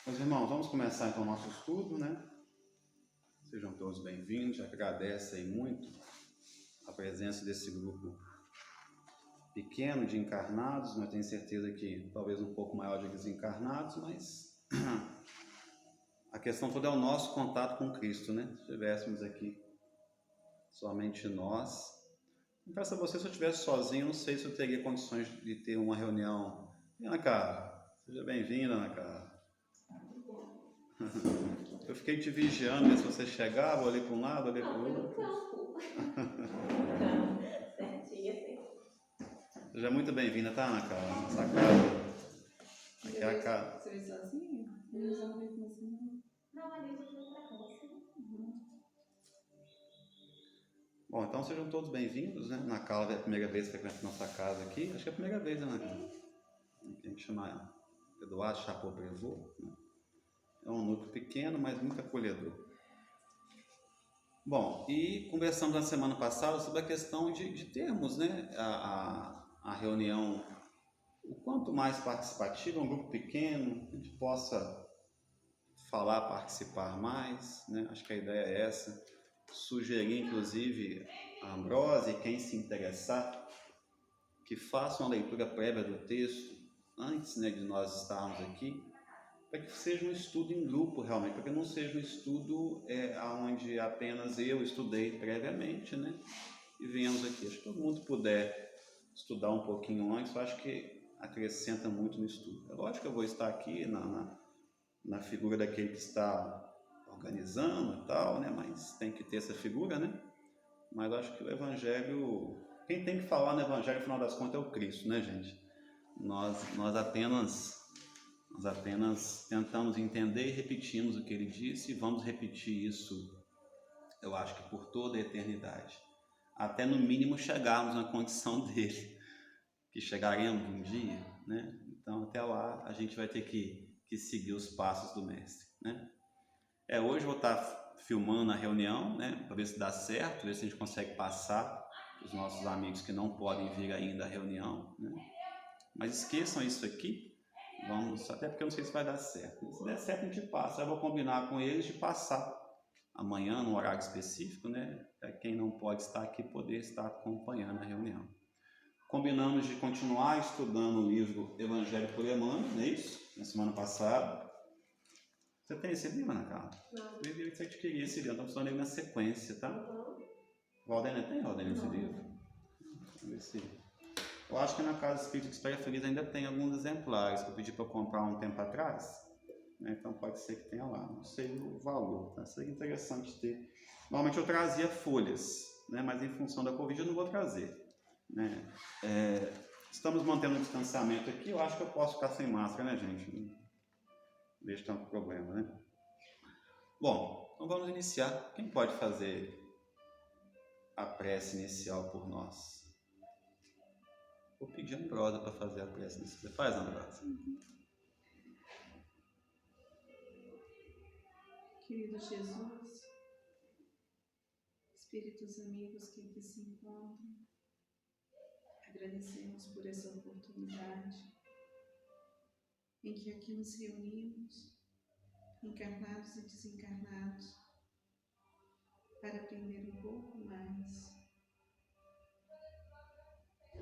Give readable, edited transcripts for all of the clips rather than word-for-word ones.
Meus irmãos, vamos começar então o nosso estudo, né? Sejam todos bem-vindos. Agradeço aí muito a presença desse grupo pequeno de encarnados. Eu tenho certeza que talvez um pouco maior de desencarnados, mas a questão toda é o nosso contato com Cristo, né? Se estivéssemos aqui somente nós. Confesso a você, se eu estivesse sozinho, não sei se eu teria condições de ter uma reunião. Ana Carla, seja bem-vinda, Ana Carla. Eu fiquei te vigiando, ver se você chegava, olhei para um lado, olhei para o outro. Seja muito bem-vinda, tá, Ana Carla? Nossa casa. Aqui é a casa. Você veio sozinha? Eu não veio com você, não. Não, mas eu fui pra casa. Bom, então sejam todos bem-vindos, né? Ana Carla é a primeira vez que frequenta nossa casa aqui. Acho que é a primeira vez, né, Ana Carla? Tem que chamar Eduardo Chapeau-Prevot, né? É um núcleo pequeno, mas muito acolhedor. Bom, e conversamos na semana passada sobre a questão de termos, né, a reunião o quanto mais participativa, um grupo pequeno, que a gente possa falar, participar mais, né? Acho que a ideia é essa. Sugerir, inclusive, a Ambrose e quem se interessar, que façam uma leitura prévia do texto antes, né, de nós estarmos aqui, para que seja um estudo em grupo realmente, para que não seja um estudo onde apenas eu estudei previamente, né, e venhamos aqui. Acho que todo mundo puder estudar um pouquinho antes, eu acho que acrescenta muito no estudo. É lógico que eu vou estar aqui na figura daquele que está organizando e tal, né, mas tem que ter essa figura, né, mas eu acho que o Evangelho, quem tem que falar no Evangelho, no final das contas, é o Cristo, né, gente? Nós apenas tentamos entender e repetimos o que ele disse, e vamos repetir isso, eu acho que por toda a eternidade, até no mínimo chegarmos na condição dele, que chegaremos um dia, né? Então até lá a gente vai ter que seguir os passos do mestre, né? Hoje eu vou estar filmando a reunião, né, para ver se dá certo, ver se a gente consegue passar os nossos amigos que não podem vir ainda à reunião, né? Mas esqueçam isso aqui. Vamos, até porque eu não sei se vai dar certo. Se der certo, a gente passa. Eu vou combinar com eles de passar amanhã, no horário específico, né? Para quem não pode estar aqui, poder estar acompanhando a reunião. Combinamos de continuar estudando o livro Evangelho por Emmanuel, não é isso? Na semana passada. Você tem esse livro, Ana Carla? Não. Eu vi que você adquirir esse livro, então precisando dele na sequência, tá? Valdênia tem, Valdênia, esse livro? Vamos ver se... Eu acho que na Casa Espírita de História Feliz ainda tem alguns exemplares que eu pedi para comprar um tempo atrás, né? Então pode ser que tenha lá, não sei o valor, tá? Seria interessante ter. Normalmente eu trazia folhas, né? Mas em função da Covid eu não vou trazer, né? Estamos mantendo um distanciamento aqui, eu acho que eu posso ficar sem máscara, né, gente? Não vejo tanto problema, né? Bom, então vamos iniciar. Quem pode fazer a prece inicial por nós? Vou pedir a Ambrosa para fazer a prece inicial. Você faz, Ambrosa? Querido Jesus, espíritos amigos que aqui se encontram, agradecemos por essa oportunidade em que aqui nos reunimos, encarnados e desencarnados, para aprender um pouco mais,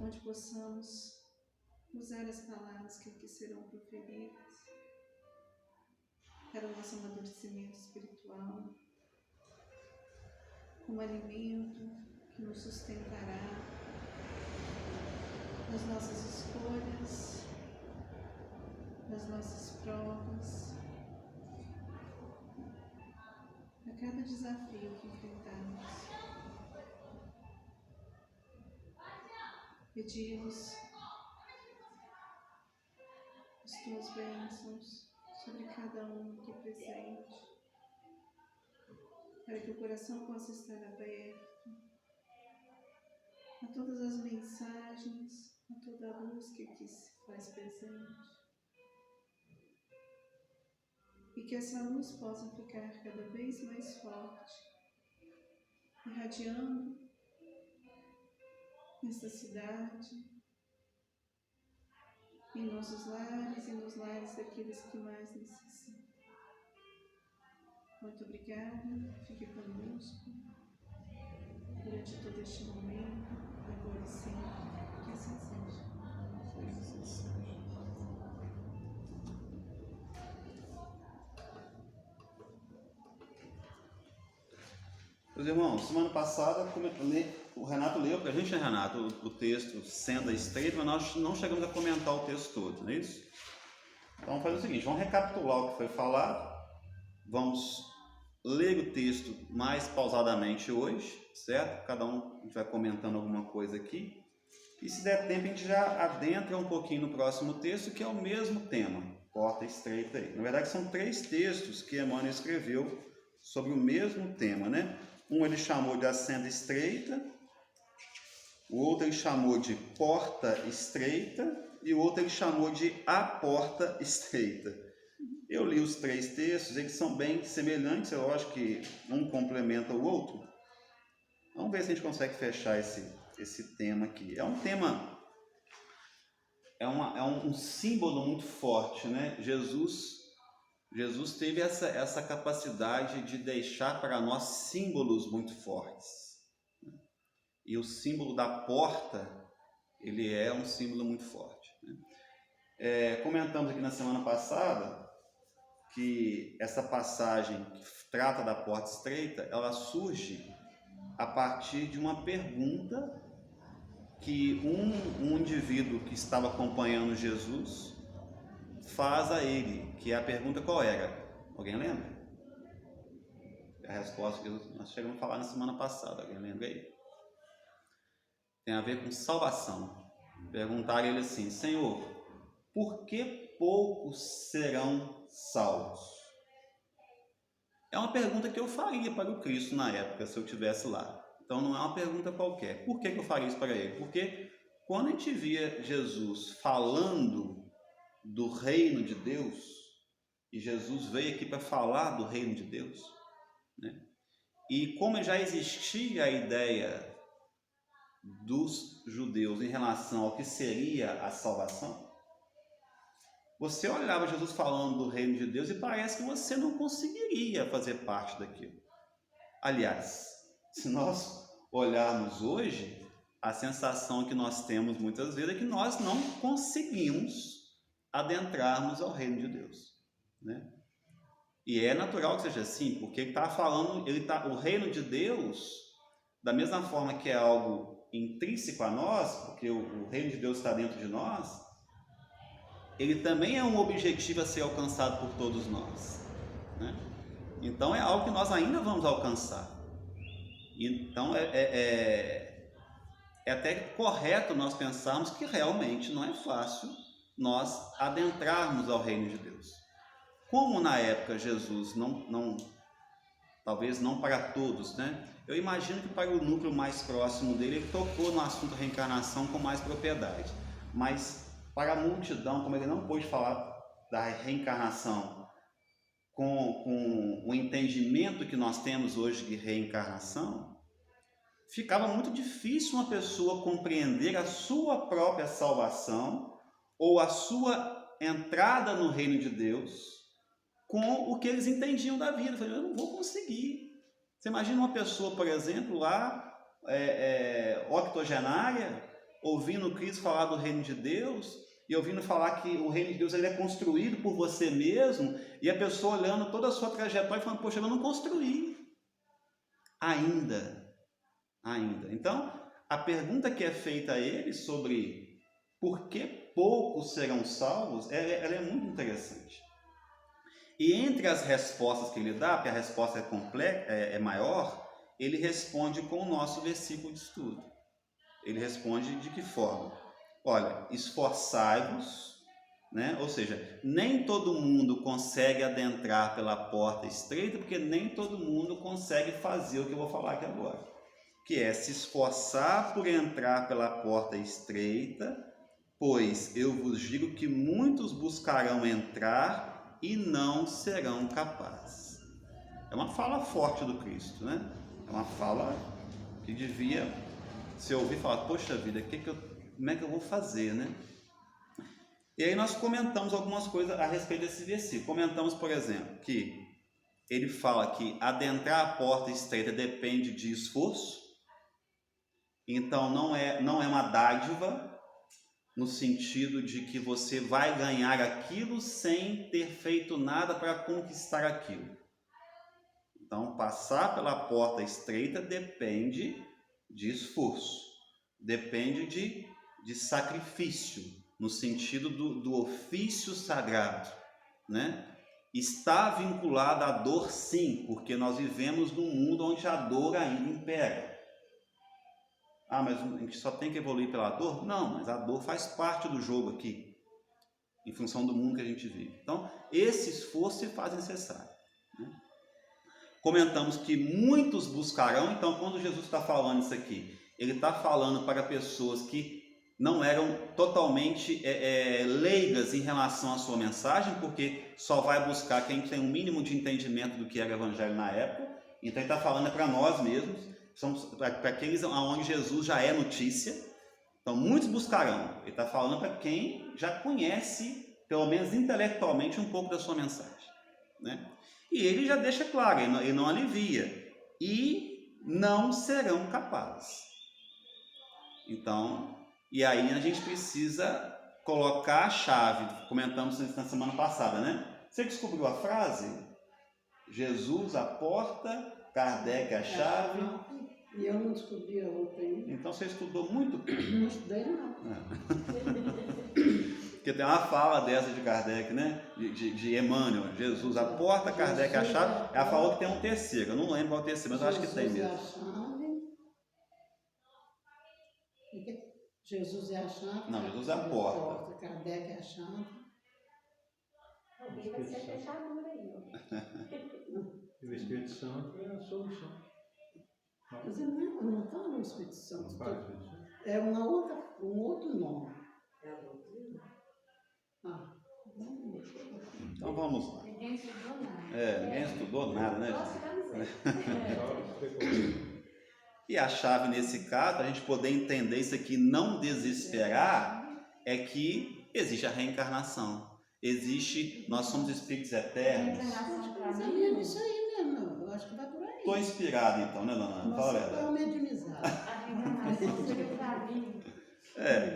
onde possamos usar as palavras que aqui serão proferidas para o nosso amadurecimento espiritual, como alimento que nos sustentará nas nossas escolhas, nas nossas provas, a cada desafio que enfrentarmos. Pedimos as tuas bênçãos sobre cada um aqui presente, para que o coração possa estar aberto a todas as mensagens, a toda a luz que aqui se faz presente, e que essa luz possa ficar cada vez mais forte, irradiando nesta cidade, em nossos lares e nos lares daqueles que mais necessitam. Muito obrigada. Fique conosco durante todo este momento, agora e sempre. Que assim seja. Meus irmãos, semana passada o Renato leu para a gente, né, Renato, o texto Senda Estreita, mas nós não chegamos a comentar o texto todo, não é isso? Então vamos fazer o seguinte, vamos recapitular o que foi falado, vamos ler o texto mais pausadamente hoje, certo? Cada um a gente vai comentando alguma coisa aqui, e se der tempo a gente já adentra um pouquinho no próximo texto, que é o mesmo tema, porta estreita aí. Na verdade são 3 textos que Emmanuel escreveu sobre o mesmo tema, né? Um ele chamou de A Senda Estreita, o outro ele chamou de Porta Estreita e o outro ele chamou de A Porta Estreita. Eu li os 3 textos, eles são bem semelhantes, é lógico que um complementa o outro. Vamos ver se a gente consegue fechar esse tema aqui. É um tema, um símbolo muito forte, né? Jesus teve essa capacidade de deixar para nós símbolos muito fortes. E o símbolo da porta, ele é um símbolo muito forte. Comentamos aqui na semana passada que essa passagem que trata da porta estreita, ela surge a partir de uma pergunta que um indivíduo que estava acompanhando Jesus faz a ele, que a pergunta qual era? Alguém lembra? A resposta que nós chegamos a falar na semana passada, alguém lembra aí? Tem a ver com salvação. Perguntaram ele assim, Senhor, por que poucos serão salvos? É uma pergunta que eu faria para o Cristo na época, se eu estivesse lá. Então não é uma pergunta qualquer. Por que eu faria isso para ele? Porque quando a gente via Jesus falando do reino de Deus, e Jesus veio aqui para falar do reino de Deus, né? E como já existia a ideia dos judeus em relação ao que seria a salvação, você olhava Jesus falando do reino de Deus e parece que você não conseguiria fazer parte daquilo. Aliás, se nós olharmos hoje, a sensação que nós temos muitas vezes é que nós não conseguimos adentrarmos ao reino de Deus, né? E é natural que seja assim, porque ele está falando, o reino de Deus, da mesma forma que é algo intrínseco a nós, porque o reino de Deus está dentro de nós, ele também é um objetivo a ser alcançado por todos nós, né? Então é algo que nós ainda vamos alcançar. Então é até correto nós pensarmos que realmente não é fácil nós adentrarmos ao reino de Deus. Como na época Jesus talvez não para todos, né? Eu imagino que para o núcleo mais próximo dele, ele tocou no assunto reencarnação com mais propriedade. Mas para a multidão, como ele não pôde falar da reencarnação com o entendimento que nós temos hoje de reencarnação, ficava muito difícil uma pessoa compreender a sua própria salvação ou a sua entrada no reino de Deus com o que eles entendiam da vida. Eu falei, eu não vou conseguir. Você imagina uma pessoa, por exemplo, lá, octogenária, ouvindo Cristo falar do reino de Deus, e ouvindo falar que o reino de Deus ele é construído por você mesmo, e a pessoa olhando toda a sua trajetória e falando, poxa, eu não construí. Ainda. Então, a pergunta que é feita a ele sobre por que poucos serão salvos, ela é muito interessante. E entre as respostas que ele dá, porque a resposta é maior, ele responde com o nosso versículo de estudo. Ele responde de que forma? Olha, esforçai-vos, né? Ou seja, nem todo mundo consegue adentrar pela porta estreita, porque nem todo mundo consegue fazer o que eu vou falar aqui agora, que é se esforçar por entrar pela porta estreita, pois eu vos digo que muitos buscarão entrar e não serão capazes. É uma fala forte do Cristo, né? É uma fala que devia se ouvir e falar, poxa vida, como é que eu vou fazer, né? E aí nós comentamos algumas coisas a respeito desse versículo. Comentamos, por exemplo, que ele fala que adentrar a porta estreita depende de esforço. Então não é uma dádiva no sentido de que você vai ganhar aquilo sem ter feito nada para conquistar aquilo. Então, passar pela porta estreita depende de esforço, depende de sacrifício, no sentido do ofício sagrado, né? Está vinculado à dor, sim, porque nós vivemos num mundo onde a dor ainda impera. Ah, mas a gente só tem que evoluir pela dor? Não, mas a dor faz parte do jogo aqui, em função do mundo que a gente vive. Então, esse esforço se faz necessário, né? Comentamos que muitos buscarão. Então, quando Jesus está falando isso aqui, ele está falando para pessoas que não eram totalmente leigas em relação à sua mensagem, porque só vai buscar quem tem um mínimo de entendimento do que era o evangelho na época. Então, ele está falando para nós mesmos, para aqueles onde Jesus já é notícia. Então, muitos buscarão. Ele está falando para quem já conhece, pelo menos intelectualmente, um pouco da sua mensagem, né? E ele já deixa claro, ele não alivia. E não serão capazes. Então, e aí a gente precisa colocar a chave. Comentamos isso na semana passada, né? Você descobriu a frase? Jesus a porta, Kardec a chave. E eu não descobri a outra ainda. Então você estudou muito? Não estudei, não. Porque tem uma fala dessa de Kardec, né? De Emmanuel, Jesus a porta, Kardec a chave. Ela falou que tem um terceiro, eu não lembro qual é o terceiro, mas eu acho que tem mesmo. Jesus é a chave. Não, Jesus é a porta. Kardec é a chave. Alguém vai ser a fechadura aí, ó. E o Espírito Santo é a solução. Mas ele não está no Espírito Santo. Não faz isso? É um outro nome. É a doutrina. Ah, vamos mexer. Então vamos lá. Ninguém estudou nada. Ninguém estudou nada, né, Posso gente? dizer. Só especulando. E a chave nesse caso, a gente poder entender isso aqui, não desesperar, é que existe a reencarnação. Nós somos espíritos eternos. Mas é isso aí mesmo. Eu acho que vai por aí. Estou inspirado então, né, dona Ana? Fala a Nossa, verdade. é o mediunizado. A reencarnação seria para mim.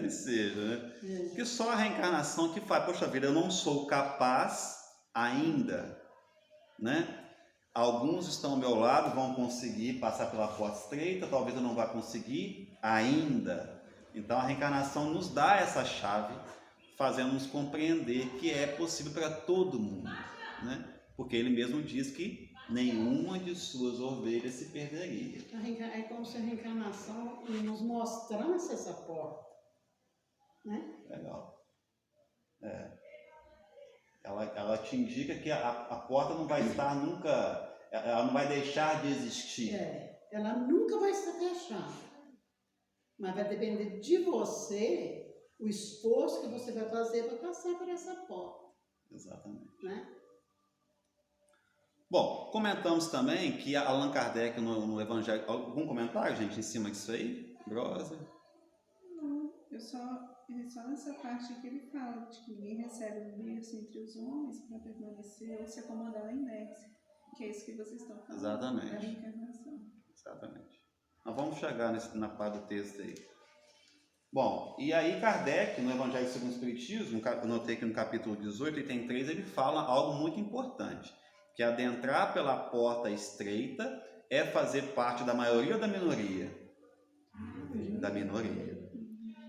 Que seja, né? Que só a reencarnação que faz, poxa vida, eu não sou capaz ainda, né? Alguns estão ao meu lado, vão conseguir passar pela porta estreita, talvez eu não vá conseguir ainda. Então a reencarnação nos dá essa chave, fazendo-nos compreender que é possível para todo mundo, né? Porque ele mesmo diz que nenhuma de suas ovelhas se perderia. É como se a reencarnação nos mostrasse essa porta, né? Legal. Ela te indica que a porta não vai estar nunca, ela não vai deixar de existir. Ela nunca vai se fechar, mas vai depender de você, o esforço que você vai fazer para passar por essa porta. Exatamente. Né? Bom, comentamos também que Allan Kardec no Evangelho... Algum comentário, gente, em cima disso aí? Grosa? Não, só nessa parte que ele fala de que ninguém recebe um berço entre os homens para permanecer ou se acomodar em inércia, que é isso que vocês estão falando. Exatamente. Da reencarnação. Exatamente. Nós vamos chegar na parte do texto aí. Bom, e aí Kardec, no Evangelho segundo o Espiritismo, eu notei que no capítulo 18, item 3, ele fala algo muito importante, que adentrar pela porta estreita é fazer parte da maioria ou da minoria? Da minoria.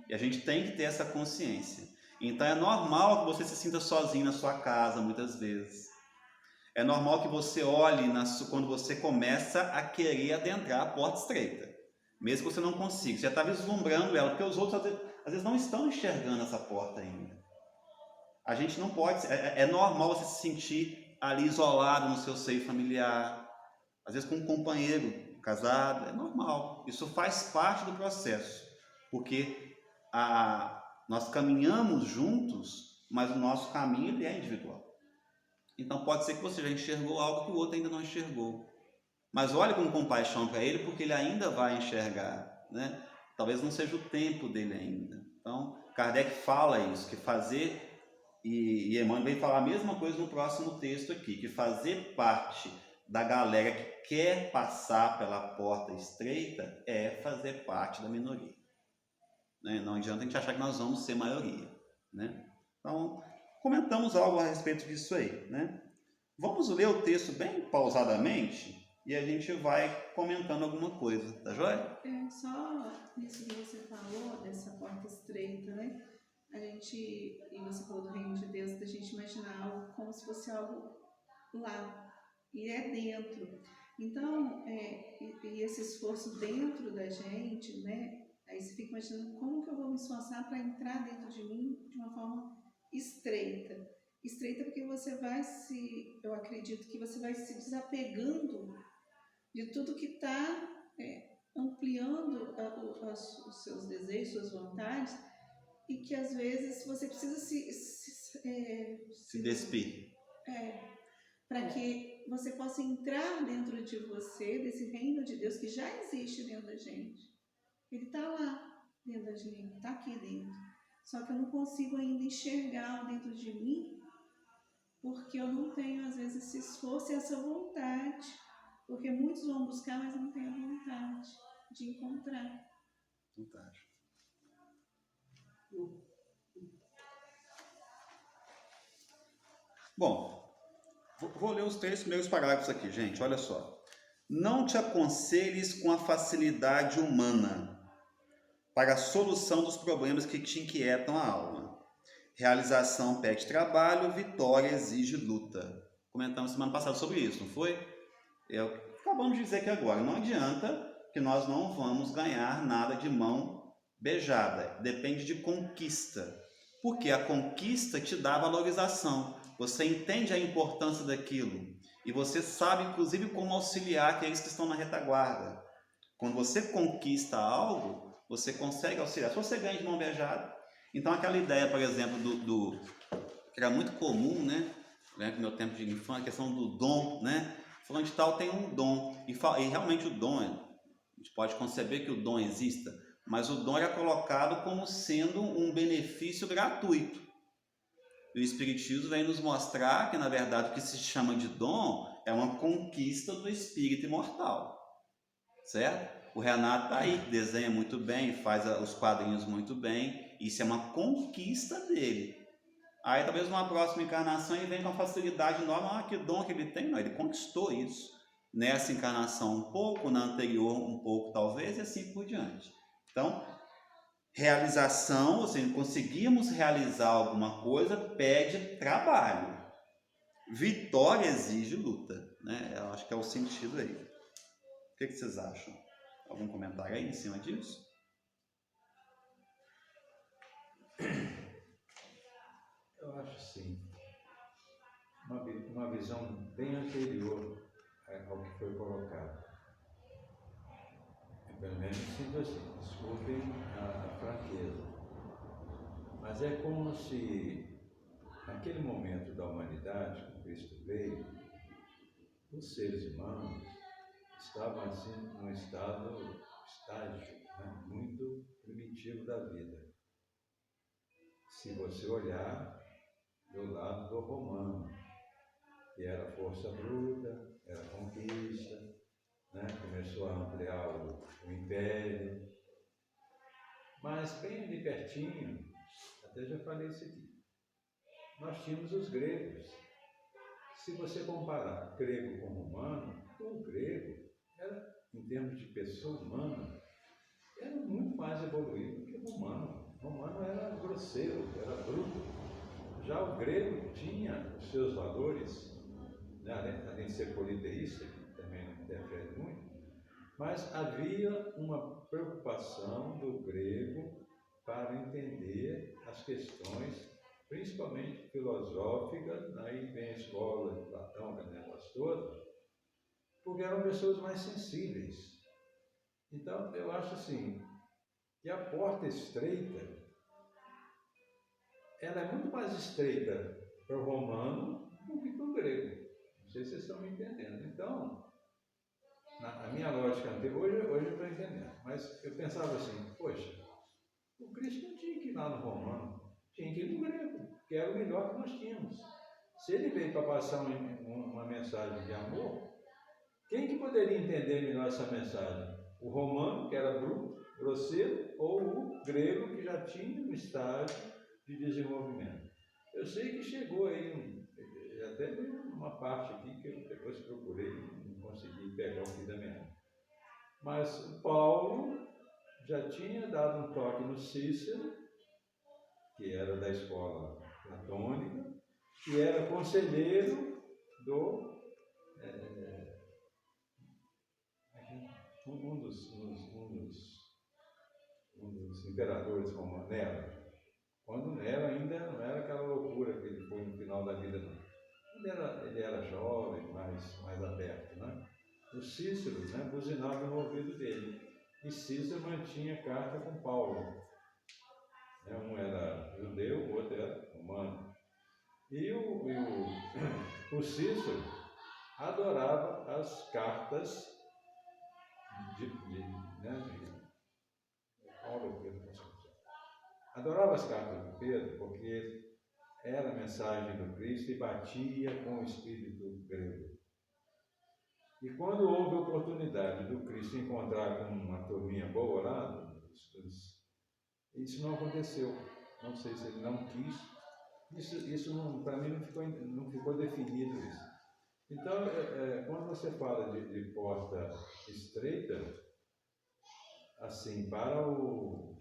E a gente tem que ter essa consciência. Então é normal que você se sinta sozinho na sua casa, muitas vezes. É normal que você olhe quando você começa a querer adentrar a porta estreita. Mesmo que você não consiga. Você já está vislumbrando ela, porque os outros às vezes não estão enxergando essa porta ainda. A gente não pode... É normal você se sentir ali isolado no seu seio familiar. Às vezes com um companheiro casado. É normal. Isso faz parte do processo. Porque nós caminhamos juntos, mas o nosso caminho ele é individual. Então pode ser que você já enxergou algo que o outro ainda não enxergou. Mas olhe com compaixão para ele, porque ele ainda vai enxergar, né? Talvez não seja o tempo dele ainda. Então Kardec fala isso, que fazer, e Emmanuel vem falar a mesma coisa no próximo texto aqui, que fazer parte da galera que quer passar pela porta estreita é fazer parte da minoria. Né? Não adianta a gente achar que nós vamos ser maioria. Né? Então, comentamos algo a respeito disso aí. Né? Vamos ler o texto bem pausadamente e a gente vai comentando alguma coisa, tá joia? Só isso que você falou, dessa porta estreita, né? E você falou do reino de Deus, da gente imaginar algo como se fosse algo lá, e é dentro. Então, e esse esforço dentro da gente, né? Aí você fica imaginando como que eu vou me esforçar para entrar dentro de mim de uma forma estreita. Estreita porque eu acredito que você vai se desapegando de tudo que está ampliando os seus desejos, suas vontades, e que às vezes você precisa se despir. Para que você possa entrar dentro de você, desse reino de Deus que já existe dentro da gente. Ele está lá dentro da gente, está aqui dentro. Só que eu não consigo ainda enxergá-lo dentro de mim, porque eu não tenho, às vezes, esse esforço e essa vontade. Porque muitos vão buscar, mas não têm a vontade de encontrar. Fantástico. Bom, vou ler os 3 primeiros parágrafos aqui, gente. Olha só. Não te aconselhes com a facilidade humana para a solução dos problemas que te inquietam a alma. Realização pede trabalho, vitória exige luta. Comentamos semana passada sobre isso, não foi? Acabamos de dizer aqui agora. Não adianta que nós não vamos ganhar nada de mão beijada. Depende de conquista. Porque a conquista te dá valorização. Você entende a importância daquilo. E você sabe, inclusive, como auxiliar aqueles que estão na retaguarda. Quando você conquista algo, você consegue auxiliar. Se você ganha de mão beijada, então aquela ideia, por exemplo, que era muito comum, né? No meu tempo de infância, a questão do dom, né? Fulano de tal tem um dom. E realmente o dom, a gente pode conceber que o dom exista, mas o dom era colocado como sendo um benefício gratuito. E o Espiritismo vem nos mostrar que, na verdade, o que se chama de dom é uma conquista do espírito imortal. Certo? O Renato está aí, desenha muito bem, faz os quadrinhos muito bem. Isso é uma conquista dele. Aí, talvez, numa próxima encarnação, ele vem com a facilidade nova. Que dom que ele tem? Não, ele conquistou isso. Nessa encarnação um pouco, na anterior um pouco, talvez, e assim por diante. Então, realização, ou seja, conseguirmos realizar alguma coisa, pede trabalho. Vitória exige luta. Né? Eu acho que é o sentido aí. O que vocês acham? Algum comentário aí em cima disso? Eu acho sim. Uma visão bem anterior ao que foi colocado. Eu, pelo menos sinto assim, desculpem a franqueza. Mas é como se, naquele momento da humanidade que Cristo veio, os seres humanos estavam assim num estágio, né, muito primitivo da vida. Se você olhar do lado do romano, que era força bruta, era conquista, né, começou a ampliar o império, mas bem ali pertinho, até já falei isso aqui, nós tínhamos os gregos. Se você comparar grego com romano, o grego era, em termos de pessoa humana, era muito mais evoluído que o romano. O romano era grosseiro, era bruto. Já o grego tinha os seus valores, né, além de ser politeísta, que também não interfere muito, mas havia uma preocupação do grego para entender as questões, principalmente filosóficas, aí vem a escola de Platão, aquele negócio todo, porque eram pessoas mais sensíveis. Então, eu acho assim, que a porta estreita, ela é muito mais estreita para o romano do que para o grego. Não sei se vocês estão me entendendo. Então, na minha lógica anterior, hoje eu estou entendendo, mas eu pensava assim, poxa, o Cristo não tinha que ir lá no romano, tinha que ir no grego, que era o melhor que nós tínhamos. Se ele veio para passar uma mensagem de amor, Quem que poderia entender melhor essa mensagem? O romano, que era bruto, grosseiro, ou o grego, que já tinha um estágio de desenvolvimento? Eu sei que chegou aí, até uma parte aqui que eu depois procurei, não consegui pegar o fim da meada. Mas o Paulo já tinha dado um toque no Cícero, que era da escola platônica, que era conselheiro do um dos imperadores romanos, Nero. Quando Nero ainda não era aquela loucura que ele foi no final da vida, não. Ele era jovem, mais aberto, né? O Cícero, né, buzinava no ouvido dele. E Cícero mantinha carta com Paulo. Um era judeu, o outro era romano. E o Cícero adorava as cartas adorava as cartas de Pedro porque era a mensagem do Cristo e batia com o espírito grego. E quando houve a oportunidade do Cristo encontrar com uma turminha boa lá, isso não aconteceu. Não sei se ele não quis. Isso para mim não ficou definido isso. Então, quando você fala de porta estreita, assim, para o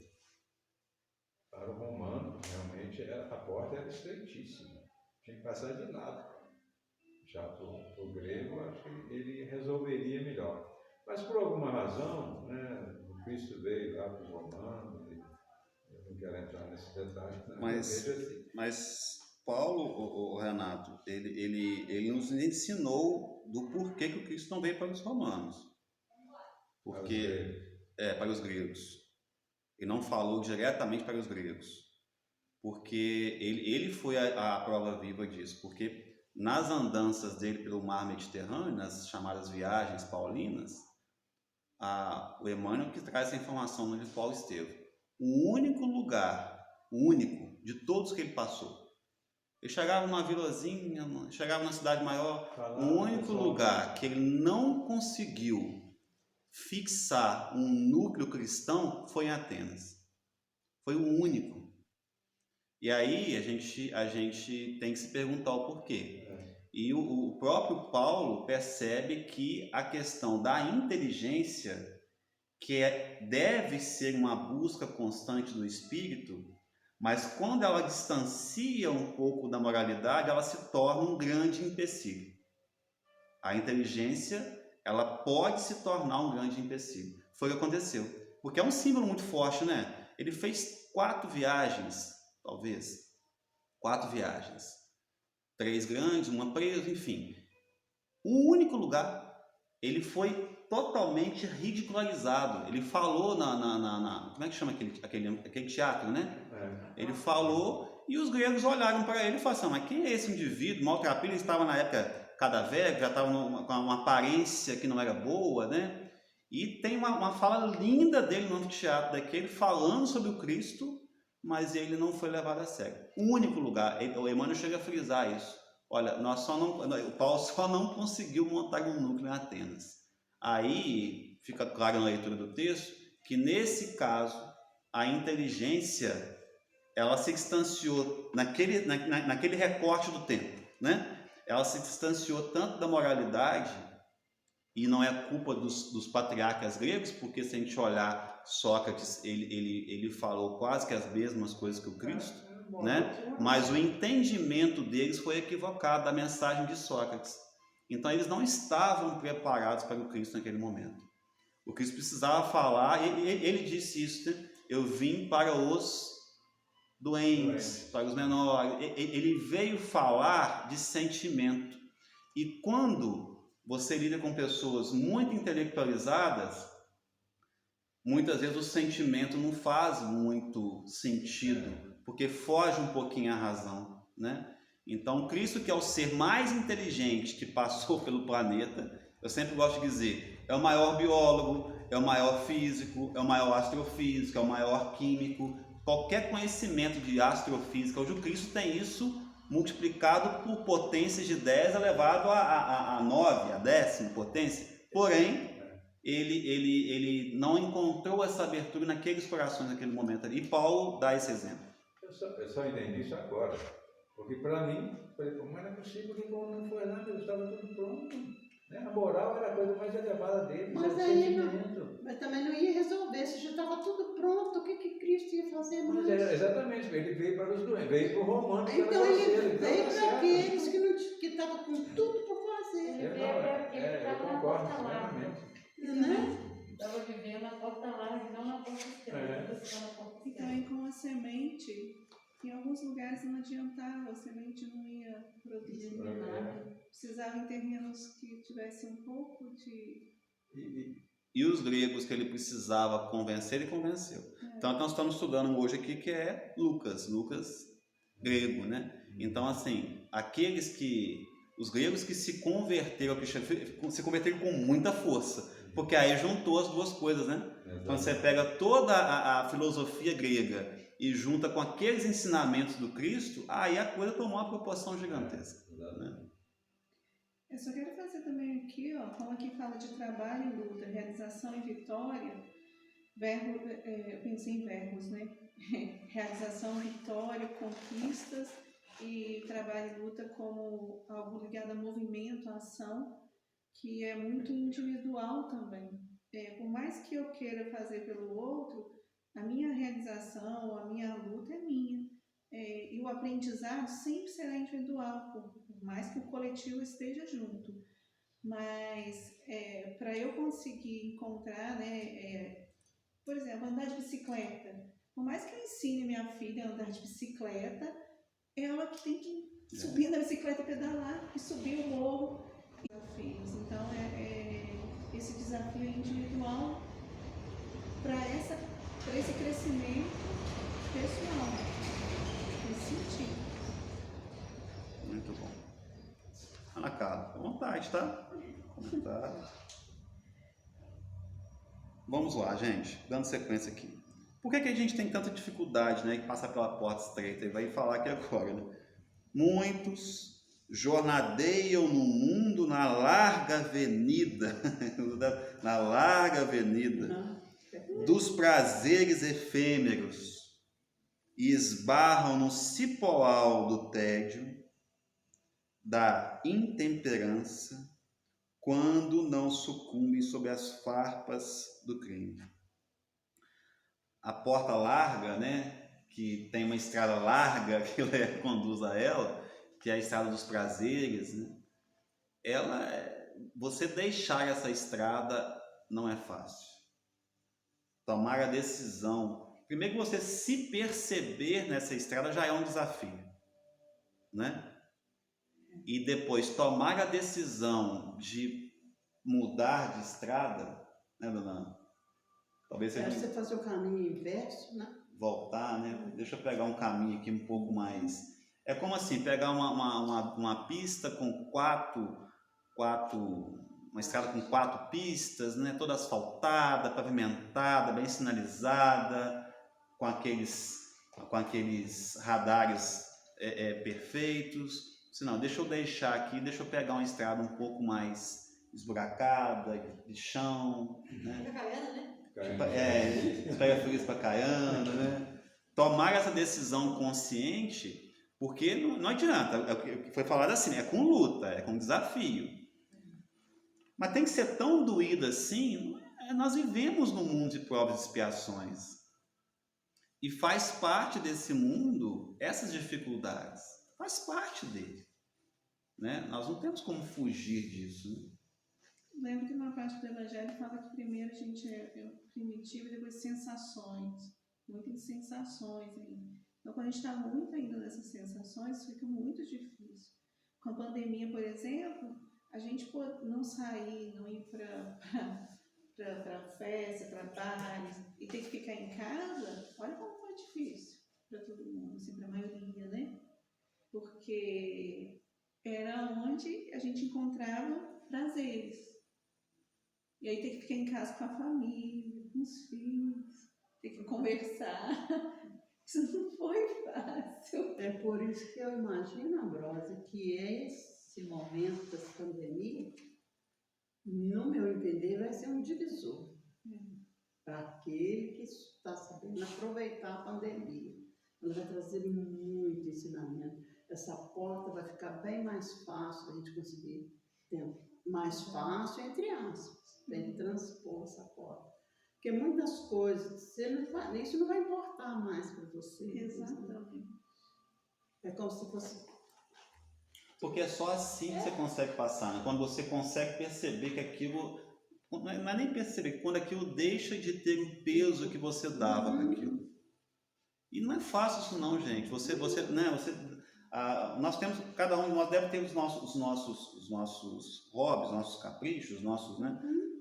romano, realmente a porta era estreitíssima, tinha que passar de lado. Já para o grego, acho que ele resolveria melhor. Mas por alguma razão, né, o Cristo veio lá para os romanos, eu não quero entrar nesse detalhe, Mas Paulo, o Renato, ele nos ensinou do porquê que o Cristo não veio para os romanos. Para os gregos. Ele não falou diretamente para os gregos. Porque ele foi a prova viva disso. Porque nas andanças dele pelo mar Mediterrâneo, nas chamadas viagens paulinas, o Emmanuel que traz essa informação onde Paulo esteve. O único lugar, de todos que ele passou, ele chegava numa vilazinha, chegava numa cidade maior, o único lugar que ele não conseguiu fixar um núcleo cristão foi em Atenas. Foi o único. E aí a gente tem que se perguntar o porquê. E o próprio Paulo percebe que a questão da inteligência, que deve ser uma busca constante do espírito, mas quando ela distancia um pouco da moralidade, ela se torna um grande empecilho. A inteligência, ela pode se tornar um grande empecilho. Foi o que aconteceu. Porque é um símbolo muito forte, né? Ele fez 4 viagens, talvez. 4 viagens. 3 grandes, uma presa, enfim. O único lugar, ele foi totalmente ridicularizado. Ele falou como é que chama aquele teatro, né? Ele falou e os gregos olharam para ele e falaram assim, mas quem é esse indivíduo? Maltrapilho estava na época cadavérico, já estava com uma aparência que não era boa, né? E tem uma fala linda dele no anfiteatro daquele falando sobre o Cristo, mas ele não foi levado a sério. O único lugar, o Emmanuel chega a frisar isso. Olha, o Paulo só não conseguiu montar um núcleo em Atenas. Aí fica claro na leitura do texto que nesse caso a inteligência ela se distanciou naquele recorte do tempo, né? Ela se distanciou tanto da moralidade, e não é culpa dos patriarcas gregos, porque se a gente olhar Sócrates, ele falou quase que as mesmas coisas que o Cristo, né? Mas o entendimento deles foi equivocado da mensagem de Sócrates. Então eles não estavam preparados para o Cristo naquele momento. O Cristo precisava falar, ele disse isso, né? Eu vim para os doentes, para os menores. Ele veio falar de sentimento. E quando você lida com pessoas muito intelectualizadas, muitas vezes o sentimento não faz muito sentido, porque foge um pouquinho à razão, né? Então, Cristo, que é o ser mais inteligente que passou pelo planeta, eu sempre gosto de dizer, é o maior biólogo, é o maior físico, é o maior astrofísico, é o maior químico, qualquer conhecimento de astrofísica, hoje o Cristo tem isso multiplicado por potências de 10 elevado a 9, a 10ª potência. Porém, ele não encontrou essa abertura naqueles corações naquele momento ali. E Paulo dá esse exemplo. Eu só entendi isso agora. Porque para mim, falei, mas não é possível que não foi nada, estava tudo pronto. Né? A moral era a coisa mais elevada dele. Mas aí mas também não ia resolver, se já estava tudo pronto, o que Cristo ia fazer mais? Exatamente, ele veio para os doentes, veio para o romano. Então ele veio para aqueles que estavam com tudo por fazer. Ele veio para aquele que Eu estava na concordo porta larga. plenamente. Né? Estava vivendo na porta larga, não na porta estreita. Então, aí com a semente, em alguns lugares não adiantava, a semente não ia produzir nada. Precisava em terrenos que tivessem um pouco de... E os gregos que ele precisava convencer, ele convenceu. Então, nós estamos estudando hoje aqui que é Lucas grego, né? Então, assim, os gregos que se converteram ao cristianismo, se converteram com muita força, porque aí juntou as duas coisas, né? Quando você pega toda a filosofia grega e junta com aqueles ensinamentos do Cristo, aí a coisa tomou uma proporção gigantesca. Né? Eu só quero fazer também aqui, ó, como aqui fala de trabalho e luta, realização e vitória, eu pensei em verbos, né? Realização, vitória, conquistas e trabalho e luta como algo ligado a movimento, a ação, que é muito individual também. Por mais que eu queira fazer pelo outro, a minha realização, a minha luta é minha. E o aprendizado sempre será individual, por mais que o coletivo esteja junto. Mas para eu conseguir encontrar, né, por exemplo, andar de bicicleta, por mais que eu ensine minha filha a andar de bicicleta, ela que tem que subir na bicicleta e pedalar, e subir o morro. Desafios. Então, esse desafio é individual para esse crescimento pessoal. Sentido. Muito bom. Ana Carla, à vontade, tá? Comentário. Vamos lá, gente. Dando sequência aqui. Por que a gente tem tanta dificuldade, né, em passar pela porta estreita? E vai falar aqui agora, né? Muitos jornadeiam no mundo na larga avenida, dos prazeres efêmeros, e esbarram no cipoal do tédio, da intemperança, quando não sucumbem sob as farpas do crime. A porta larga, né, que tem uma estrada larga que conduz a ela, que é a estrada dos prazeres, né, você deixar essa estrada não é fácil. Tomar a decisão. Primeiro que você se perceber nessa estrada já é um desafio, né? E depois tomar a decisão de mudar de estrada, né, dona? Talvez você fazer o caminho inverso, né? Voltar, né? Deixa eu pegar um caminho aqui um pouco mais... É como assim, pegar uma pista com uma estrada com 4 pistas, né? Toda asfaltada, pavimentada, bem sinalizada, com aqueles radares perfeitos. Senão, deixa eu deixar aqui, deixa eu pegar uma estrada um pouco mais esburacada, de chão, né? Pega feliz para Caiana, né? Tomar essa decisão consciente, porque não adianta, é o que foi falado assim, é com luta, é com desafio. Mas tem que ser tão doído assim. Nós vivemos num mundo de provas e expiações. E faz parte desse mundo essas dificuldades. Faz parte dele. Né? Nós não temos como fugir disso. Né? Lembro que uma parte do Evangelho fala que primeiro a gente é primitivo e depois sensações. Muito em sensações ainda. Então, quando a gente está muito ainda nessas sensações, fica muito difícil. Com a pandemia, por exemplo, a gente não sair, não ir para festa, para bares, e ter que ficar em casa, olha como foi difícil para todo mundo, assim, para a maioria, né? Porque era onde a gente encontrava prazeres. E aí ter que ficar em casa com a família, com os filhos, ter que conversar. Isso não foi fácil. É por isso que eu imagino, Ambrósio, que esse momento dessa pandemia no meu entender, vai ser um divisor para aquele que está sabendo aproveitar a pandemia. Ela vai trazer muito ensinamento. Essa porta vai ficar bem mais fácil a gente conseguir ter mais fácil, entre aspas, para ele transpor essa porta. Porque muitas coisas, isso não vai importar mais para você. Exatamente. É como se fosse. Porque é só assim que você consegue passar, né? Quando você consegue perceber que aquilo, não é nem perceber, quando aquilo deixa de ter o peso que você dava para aquilo. E não é fácil isso não, gente. Nós temos, cada um de nós deve ter os nossos hobbies, nossos caprichos,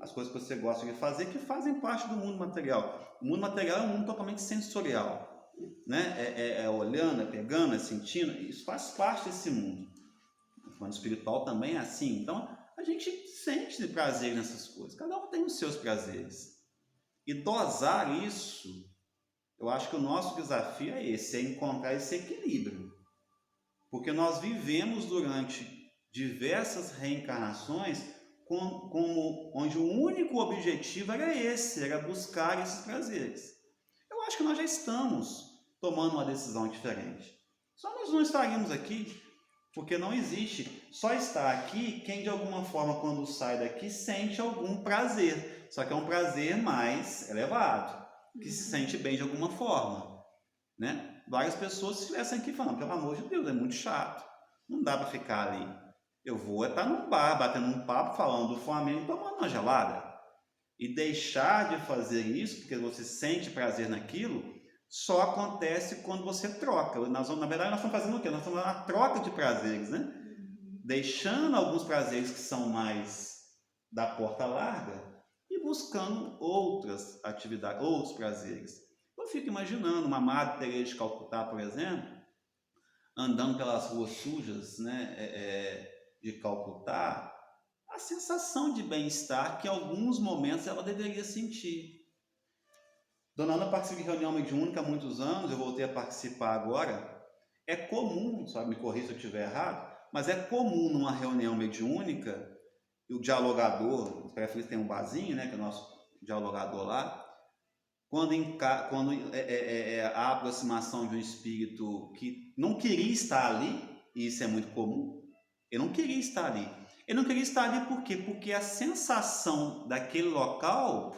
as coisas que você gosta de fazer, que fazem parte do mundo material. O mundo material é um mundo totalmente sensorial, né? É olhando, é pegando, é sentindo. Isso faz parte desse mundo. O mundo espiritual também é assim. Então, a gente sente prazer nessas coisas. Cada um tem os seus prazeres. E dosar isso, eu acho que o nosso desafio é esse, é encontrar esse equilíbrio. Porque nós vivemos durante diversas reencarnações onde o único objetivo era esse, era buscar esses prazeres. Eu acho que nós já estamos tomando uma decisão diferente. Só nós não estaríamos aqui, porque não existe. Só está aqui quem de alguma forma, quando sai daqui, sente algum prazer. Só que é um prazer mais elevado, que se sente bem de alguma forma, né? Várias pessoas estivessem aqui falando, pelo amor de Deus, é muito chato, não dá para ficar ali. Eu vou estar num bar, batendo um papo, falando do Flamengo, tomando uma gelada. E deixar de fazer isso, porque você sente prazer naquilo, só acontece quando você troca. Na verdade, nós estamos fazendo o quê? Nós estamos na troca de prazeres, né? Deixando alguns prazeres que são mais da porta larga e buscando outras atividades, outros prazeres. Eu fico imaginando uma Madre Teresa de Calcutá, por exemplo, andando pelas ruas sujas, né, de Calcutá, a sensação de bem-estar que em alguns momentos ela deveria sentir. Dona Ana participa de reunião mediúnica há muitos anos, eu voltei a participar agora. É comum, só me corrija se eu estiver errado, mas é comum numa reunião mediúnica, e o dialogador, prefere ter um barzinho, né, que é o nosso dialogador lá, quando a aproximação de um espírito que não queria estar ali, e isso é muito comum, ele não queria estar ali. Ele não queria estar ali por quê? Porque a sensação daquele local,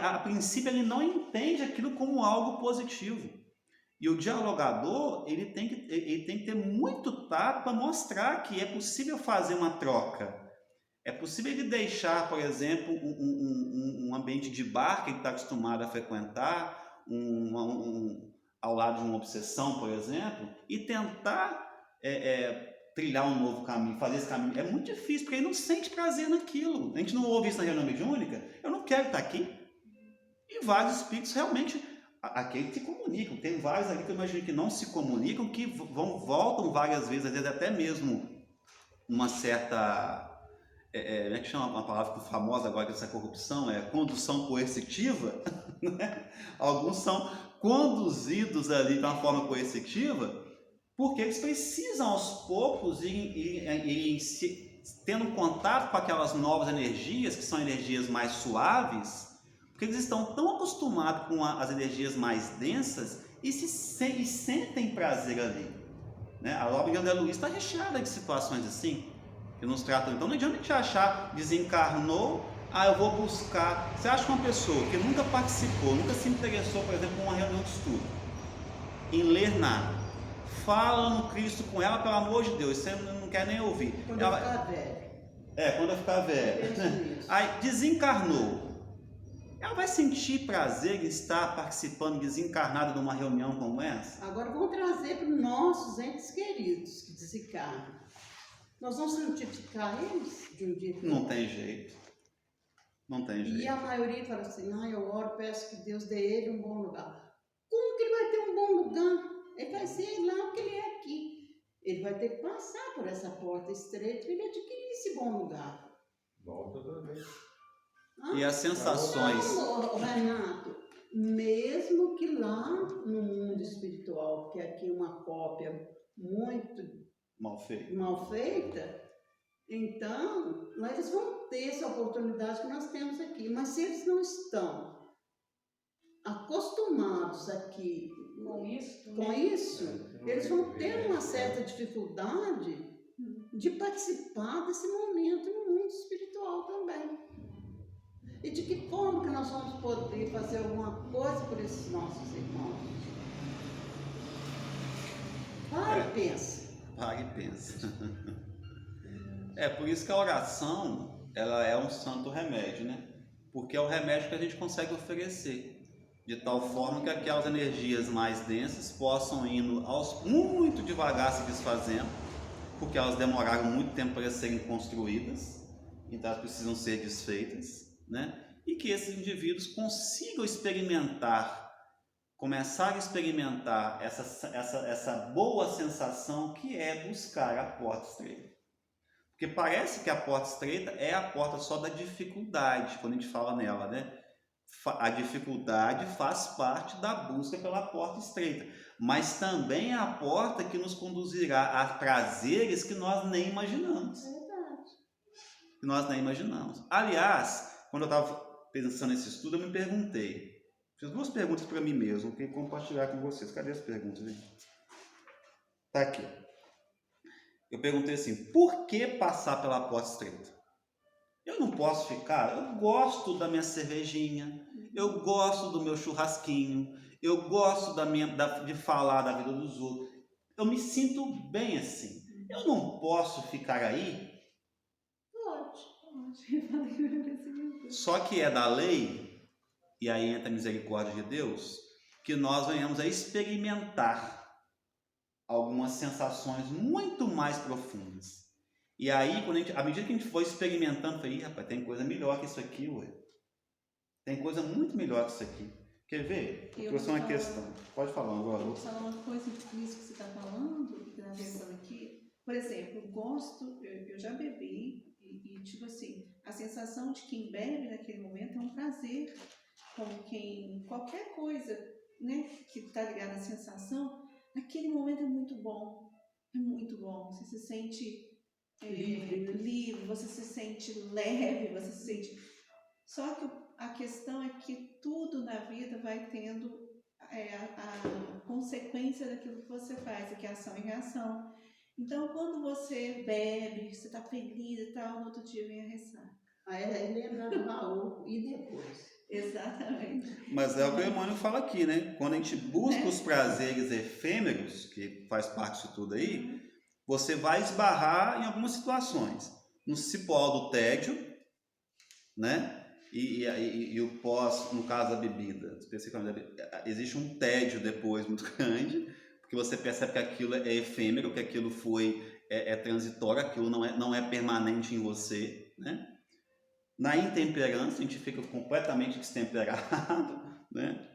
a princípio, ele não entende aquilo como algo positivo. E o dialogador, ele tem que ter muito tato para mostrar que é possível fazer uma troca. É possível ele deixar, por exemplo, um ambiente de bar que ele está acostumado a frequentar, ao lado de uma obsessão, por exemplo, e tentar trilhar um novo caminho, fazer esse caminho. É muito difícil, porque ele não sente prazer naquilo. A gente não ouve isso na reunião mediúnica. Eu não quero estar aqui. E vários espíritos realmente, aqueles que se comunicam. Tem vários ali que eu imagino que não se comunicam, que voltam várias vezes, às vezes até mesmo uma certa... como é que chama uma palavra famosa agora dessa corrupção? É condução coercitiva. Né? Alguns são conduzidos ali de uma forma coercitiva, porque eles precisam aos poucos irem tendo contato com aquelas novas energias, que são energias mais suaves, porque eles estão tão acostumados com as energias mais densas e sentem prazer ali. Né? A obra de André Luiz está recheada de situações assim, que nos tratam. Então não adianta a gente achar, desencarnou, eu vou buscar. Você acha que uma pessoa que nunca participou, nunca se interessou, por exemplo, em uma reunião de estudo, em ler nada, fala no Cristo com ela, pelo amor de Deus, você não quer nem ouvir. Quando eu ficar velho. Quando eu ficar velho. Aí desencarnou. Ela vai sentir prazer em estar participando desencarnada de uma reunião como essa? Agora vamos trazer para os nossos entes queridos que desencarnam. Nós vamos santificar eles de um dia. Não tem jeito. Não tem jeito. E a maioria fala assim, eu oro, peço que Deus dê ele um bom lugar. Como que ele vai ter um bom lugar? Ele vai ser lá o que ele é aqui. Ele vai ter que passar por essa porta estreita para ele adquirir esse bom lugar. Volta outra vez. E as sensações... Não, Renato, mesmo que lá no mundo espiritual, que aqui é uma cópia muito mal feita, Então, lá eles vão ter essa oportunidade que nós temos aqui. Mas se eles não estão acostumados aqui Com isso, com né? isso, eles vão ter uma certa dificuldade de participar desse momento no mundo espiritual também. E de que forma que nós vamos poder fazer alguma coisa por esses nossos irmãos? Para e pensa. Para e pensa. É por isso que a oração, ela é um santo remédio, né? Porque é o remédio que a gente consegue oferecer. De tal forma que aquelas energias mais densas possam indo muito devagar se desfazendo, porque elas demoraram muito tempo para serem construídas, então elas precisam ser desfeitas, né? E que esses indivíduos consigam começar a experimentar essa boa sensação que é buscar a porta estreita. Porque parece que a porta estreita é a porta só da dificuldade, quando a gente fala nela, né? A dificuldade faz parte da busca pela porta estreita, mas também é a porta que nos conduzirá a prazeres que nós nem imaginamos. Verdade. Que nós nem imaginamos. Aliás, quando eu estava pensando nesse estudo, eu me perguntei, fiz 2 perguntas para mim mesmo, que compartilhar com vocês. Cadê as perguntas? Está aqui. Eu perguntei assim, por que passar pela porta estreita? Eu não posso ficar, eu gosto da minha cervejinha, eu gosto do meu churrasquinho, eu gosto de falar da vida dos outros, eu me sinto bem assim. Eu não posso ficar aí? Pode. Só que é da lei, e aí entra a misericórdia de Deus, que nós venhamos a experimentar algumas sensações muito mais profundas. E aí, à medida que a gente for experimentando, eu falei, rapaz, tem coisa melhor que isso aqui, ué. Tem coisa muito melhor que isso aqui. Quer ver? Eu trouxe uma questão. Pode falar agora. Eu vou falar uma coisa nisso que você está falando, que está pensando aqui. Por exemplo, eu já bebi, e tipo assim, a sensação de quem bebe naquele momento é um prazer. Como qualquer coisa, né, que está ligada à sensação, naquele momento é muito bom. É muito bom. Você se sente livre, você se sente leve, você se sente... Só que a questão é que tudo na vida vai tendo a consequência daquilo que você faz, que é ação e reação. Então, quando você bebe, você está feliz e tal, no outro dia vem a ressaca. Aí lembra do Raul e depois. Exatamente. Mas é o que o Emmanuel fala aqui, né? Quando a gente busca os prazeres efêmeros, que faz parte disso tudo aí, você vai esbarrar em algumas situações. No cipó do tédio, né? E o pós, no caso da bebida, especificamente, existe um tédio depois muito grande, porque você percebe que aquilo é efêmero, que aquilo é transitório, aquilo não é permanente em você, né? Na intemperança, a gente fica completamente destemperado, né?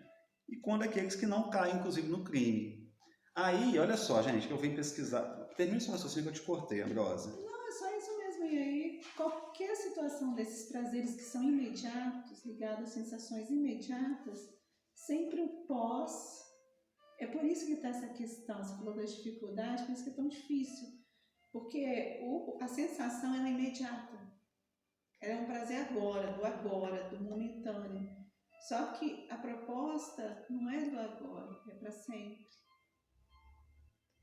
E quando aqueles que não caem, inclusive, no crime. Aí, olha só, gente, que eu vim pesquisar. Termina seu raciocínio que eu te cortei, Ambrosa. Não, é só isso mesmo. E aí, qualquer situação desses prazeres que são imediatos, ligados a sensações imediatas, sempre o pós. É por isso que está essa questão. Você falou da dificuldade, por isso que é tão difícil. Porque a sensação ela é imediata. Ela é um prazer agora, do momentâneo. Só que a proposta não é do agora, é para sempre.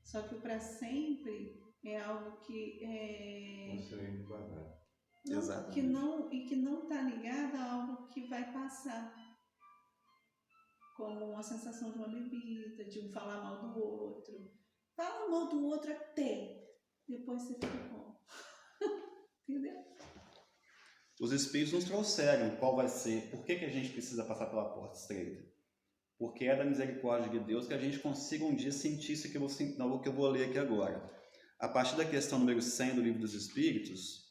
Só que o para sempre é algo que Exato. que não está ligado a algo que vai passar, como uma sensação de uma bebida, de um falar mal do outro. Fala mal do outro até depois você fica bom. Entendeu? Os Espíritos nos trouxeram qual vai ser, por que a gente precisa passar pela porta estreita. Porque é da misericórdia de Deus que a gente consiga um dia sentir isso que eu vou ler aqui agora. A partir da questão número 100 do Livro dos Espíritos,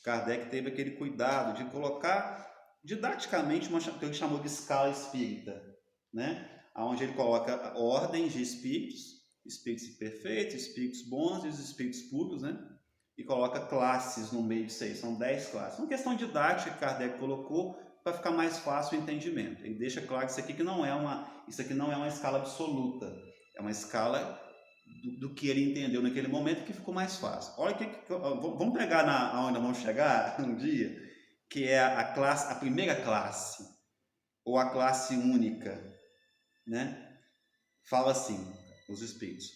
Kardec teve aquele cuidado de colocar didaticamente o que ele chamou de escala espírita, né? Onde ele coloca ordens de espíritos, espíritos imperfeitos, espíritos bons e os espíritos puros, né? E coloca classes no meio disso aí, são 10 classes. Uma questão didática que Kardec colocou para ficar mais fácil o entendimento. Ele deixa claro que isso aqui não é uma escala absoluta, é uma escala do que ele entendeu naquele momento, que ficou mais fácil. Olha vamos pegar aonde vamos chegar um dia, que é a primeira classe, ou a classe única, né? Fala assim, os espíritos: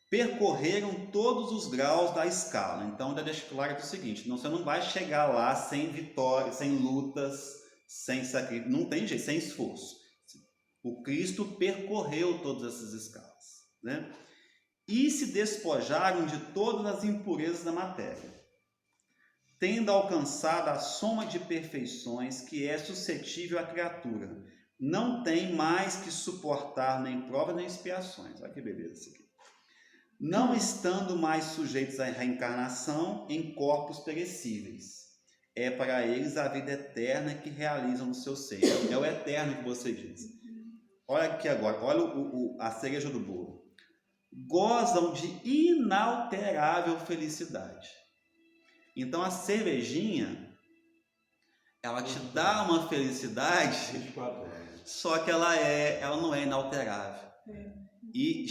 percorreram todos os graus da escala. Então, deixa claro o seguinte: você não vai chegar lá sem vitória, sem lutas, sem sacrifício, não tem jeito, sem esforço. O Cristo percorreu todas essas escalas, né? E se despojaram de todas as impurezas da matéria, tendo alcançado a soma de perfeições que é suscetível à criatura. Não tem mais que suportar nem provas nem expiações. Olha que beleza isso aqui. Não estando mais sujeitos à reencarnação em corpos perecíveis. É para eles a vida eterna que realizam no seu ser. É o eterno que você diz. Olha aqui agora, olha a cereja do bolo. Gozam de inalterável felicidade. Então a cervejinha, ela te dá uma felicidade, 24 horas. só que ela não é inalterável. E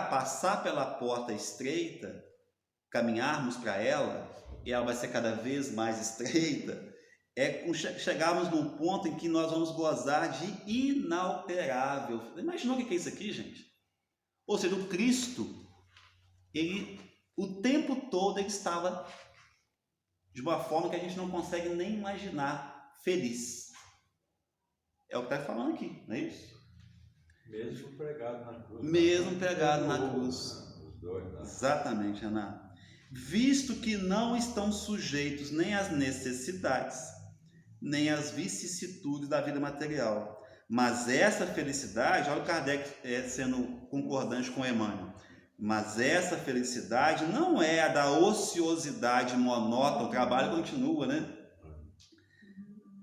passar pela porta estreita, caminharmos para ela, e ela vai ser cada vez mais estreita, chegarmos num ponto em que nós vamos gozar de inalterável. Imaginou o que é isso aqui, gente? Ou seja, o Cristo, o tempo todo ele estava de uma forma que a gente não consegue nem imaginar, feliz. É o que está falando aqui, não é isso? Mesmo pregado na cruz. Mesmo pregado na cruz. Os dois, né? Exatamente, Ana. Visto que não estão sujeitos nem às necessidades, nem às vicissitudes da vida material. Mas essa felicidade, olha o Kardec sendo concordante com Emmanuel, mas essa felicidade não é a da ociosidade monótona, o trabalho continua, né?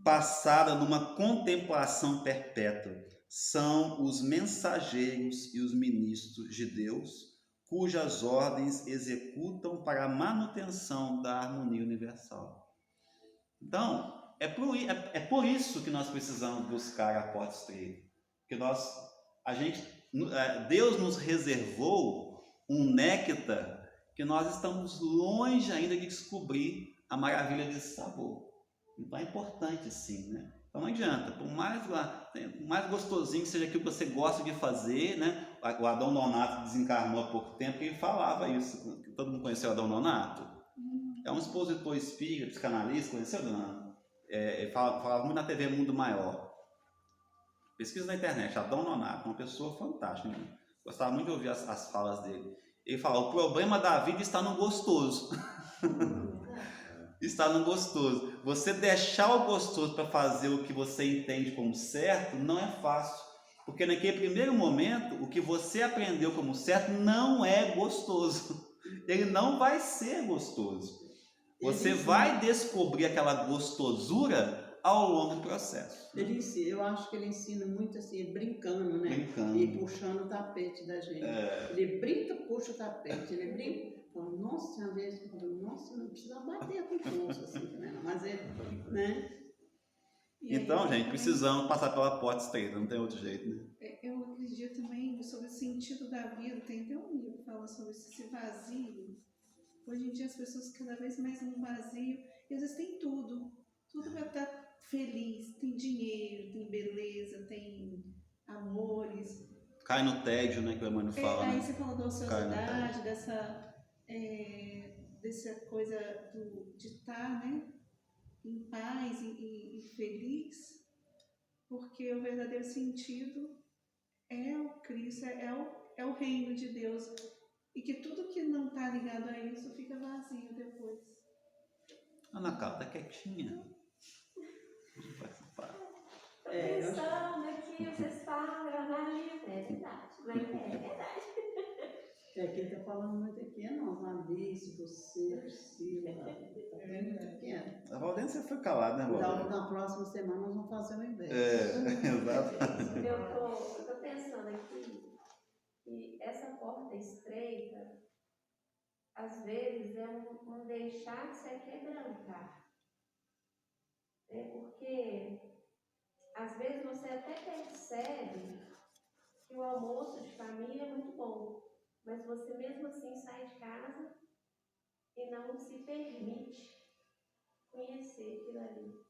Passada numa contemplação perpétua. São os mensageiros e os ministros de Deus, cujas ordens executam para a manutenção da harmonia universal. Então, é por isso que nós precisamos buscar a porta estreita. Porque Deus nos reservou um néctar que nós estamos longe ainda de descobrir a maravilha desse sabor. Então é importante sim, né? Então não adianta, por mais gostosinho que seja aquilo que você gosta de fazer, né? O Adão Nonato desencarnou há pouco tempo e ele falava isso. Todo mundo conheceu o Adão Nonato? É um expositor espírita, psicanalista, conheceu, dona? Falava muito na TV Mundo Maior. Pesquisa na internet, Adão Nonato, uma pessoa fantástica, né? Gostava muito de ouvir as falas dele. Ele fala: o problema da vida está no gostoso. Está no gostoso. Você deixar o gostoso para fazer o que você entende como certo não é fácil. Porque naquele primeiro momento, o que você aprendeu como certo não é gostoso. Ele não vai ser gostoso. Você vai descobrir aquela gostosura ao longo do processo. Eu acho que ele ensina muito assim, brincando, né? Brincando. E puxando o tapete da gente. Ele brinca, puxa o tapete, ele brinca. Nossa, uma vez eu falei, nossa, não precisa bater com força assim, né? Mas ele, né? Então, gente, precisamos passar pela porta estreita, não tem outro jeito, né? Eu acredito também sobre o sentido da vida. Tem até um livro que fala sobre esse vazio. Hoje em dia as pessoas cada vez mais num vazio, e às vezes tem tudo para estar feliz, tem dinheiro, tem beleza, tem amores. Cai no tédio, né, que o Emmanuel fala. Aí né? você falou da ociosidade, dessa coisa de estar, né, em paz e feliz, porque o verdadeiro sentido é o Cristo, é o reino de Deus, e que tudo que não está ligado a isso fica vazio depois. Ana Carla, tá quietinha. Pensando aqui, vocês falam, eu analiso. É verdade, mas é verdade. Quem está falando muito aqui é nós, Alice, você, Priscila, está bem muito pequeno. A Valdência foi calada, né, Então, Valdência? na próxima semana nós vamos fazer o inverso. Exato. Eu tô pensando aqui que essa porta estreita, às vezes, é um deixar de se quebrantar. Porque, às vezes, você até percebe que o almoço de família é muito bom. mas você mesmo assim sai de casa e não se permite conhecer aquilo ali.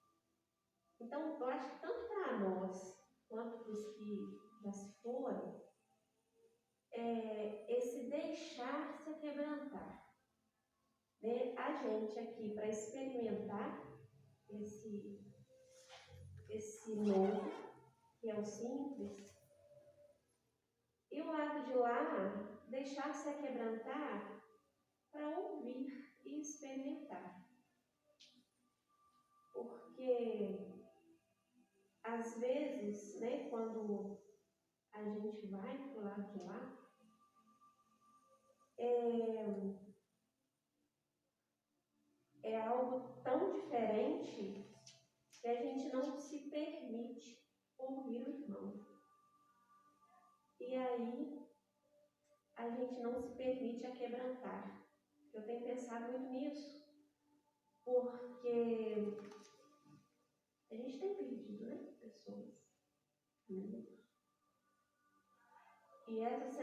Então, eu acho que tanto para nós quanto para os que já se foram, esse deixar se quebrantar. Né? A gente aqui, para experimentar esse novo, que é o simples, e o lado de lá, deixar se quebrantar para ouvir e experimentar. Porque, às vezes, né, quando a gente vai para o lado de lá, é algo tão diferente que a gente não se permite ouvir o irmão. E aí, a gente não se permite quebrantar. Eu tenho pensado muito nisso, porque a gente tem perdido, né, pessoas. E essa semana